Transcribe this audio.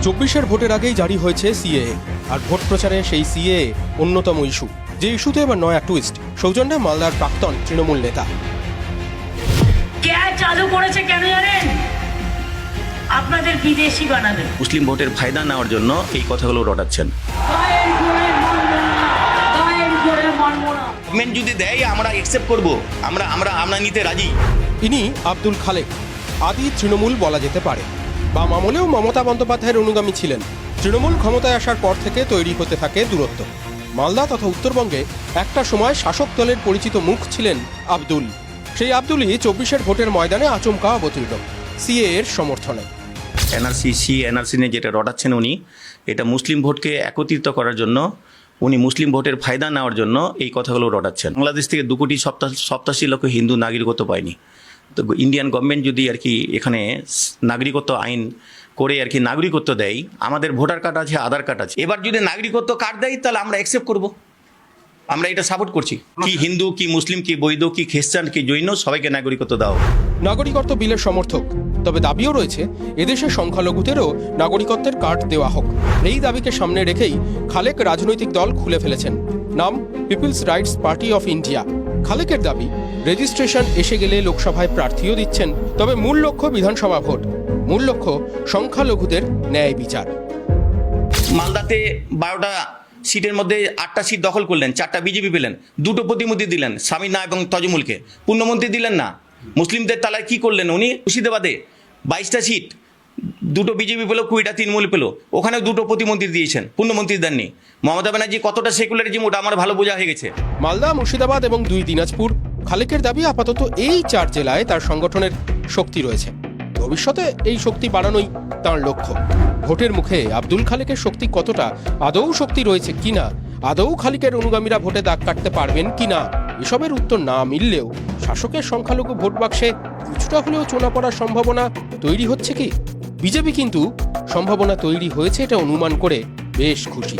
24-এর ভোটের আগেই জারি হয়েছে সিএএ, আর ভোট প্রচারে সেই সিএএ অন্যতম ইস্যু। যে ইস্যুতে এবার নয়া টুইস্ট, সৌজন্যে মালদার প্রাক্তন তৃণমূল নেতা। চালু করেছে কেন জানেন? আপনাদের বিদেশি বানাবে। মুসলিম ভোটের ফায়দা নেওয়ার জন্য এই কথাগুলো রটাচ্ছেন। গভর্নমেন্ট যদি দেয় আমরা অ্যাকসেপ্ট করব, আমরা নিতে রাজি। ইনি আব্দুল খালেক, আদি তৃণমূল বলা যেতে পারে। বাম আমলেও মমতা বন্দ্যোপাধ্যায়ের অনুগামী ছিলেন। তৃণমূল ক্ষমতায় আসার পর থেকে তৈরি হতে থাকে দূরত্ব। মালদা তথা উত্তরবঙ্গে একটা সময় শাসক দলের পরিচিত মুখ ছিলেন আব্দুল। সেই আব্দুলই 24-এর ভোটের ময়দানে আচমকা অবতীর্ণ সিএএ এর সমর্থনে। এনআরসি নিয়ে যেটা রটাচ্ছেন উনি, এটা মুসলিম ভোটকে একত্রিত করার জন্য, উনি মুসলিম ভোটের ফায়দা নেওয়ার জন্য এই কথাগুলো রটাচ্ছেন। বাংলাদেশ থেকে 2,87 লক্ষ হিন্দু নাগরিকত্ব পায়নি। তো ইন্ডিয়ান গভর্নমেন্ট যদি আর কি এখানে নাগরিকত্ব আইন করে আর কি নাগরিকত্ব দেয়, আমাদের ভোটার কার্ড আছে, আধার কার্ড আছে, এবার যদি নাগরিকত্ব কার্ড দেয় তাহলে আমরা অ্যাকসেপ্ট করব। আমরা এটা সাপোর্ট করছি। কি হিন্দু, কি মুসলিম, কি বৈধ, কি খ্রিস্টান, কি জৈন, সবাইকে নাগরিকত্ব দাও। নাগরিকত্ব বিলের সমর্থক, তবে দাবিও রয়েছে এদেশের সংখ্যালঘুদেরও নাগরিকত্বের কার্ড দেওয়া হোক। এই দাবিকে সামনে রেখেই খালেক রাজনৈতিক দল খুলে ফেলেছেন। নাম People's Rights Party of India. খালেকের দাবি, রেজিস্ট্রেশন এসে গেলে লোকসভায় প্রার্থীও দিচ্ছেন, তবে মূল লক্ষ্য বিধানসভা ভোট, মূল লক্ষ্য সংখ্যালঘুদের ন্যায় বিচার। মালদাতে 12টা সিটের মধ্যে 8টা সিট দখল করলেন, 4টা বিজেপি পেলেন, 2টো প্রতিমন্ত্রী দিলেন, সামিনা এবং তজমুলকে, পূর্ণমন্ত্রী দিলেন না। মুসলিমদের তালায় কি করলেন উনি? মুর্শিদাবাদে 22টা সিট, 2টো বিজেপি পেলো, 20টা তৃণমূল পেলো, ওখানেও 2টো প্রতিমন্ত্রী দিয়েছেন, পূর্ণমন্ত্রী দেননি। মমতা ব্যানার্জি কতটা সেকুলারিজম ওটা আমার ভালো বোঝা হয়ে গেছে। মালদা, মুর্শিদাবাদ এবং 2 দিনাজপুর। খালেকের দাবি, আপাতত এই 4 জেলায় তার সংগঠনের শক্তি রয়েছে। ভবিষ্যতে এই শক্তি বাড়ানোই তাঁর লক্ষ্য। ভোটের মুখে আব্দুল খালেকের শক্তি কতটা, আদৌ শক্তি রয়েছে কিনা, আদৌ খালেকের অনুগামীরা ভোটে দাগ কাটতে পারবেন কিনা, এসবের উত্তর না মিললেও শাসকের সংখ্যালঘু ভোট বাক্সে কিছুটা হলেও চোনা পড়ার সম্ভাবনা তৈরি হচ্ছে কি? বিজেপি কিন্তু সম্ভাবনা তৈরি হয়েছে এটা অনুমান করে বেশ খুশি।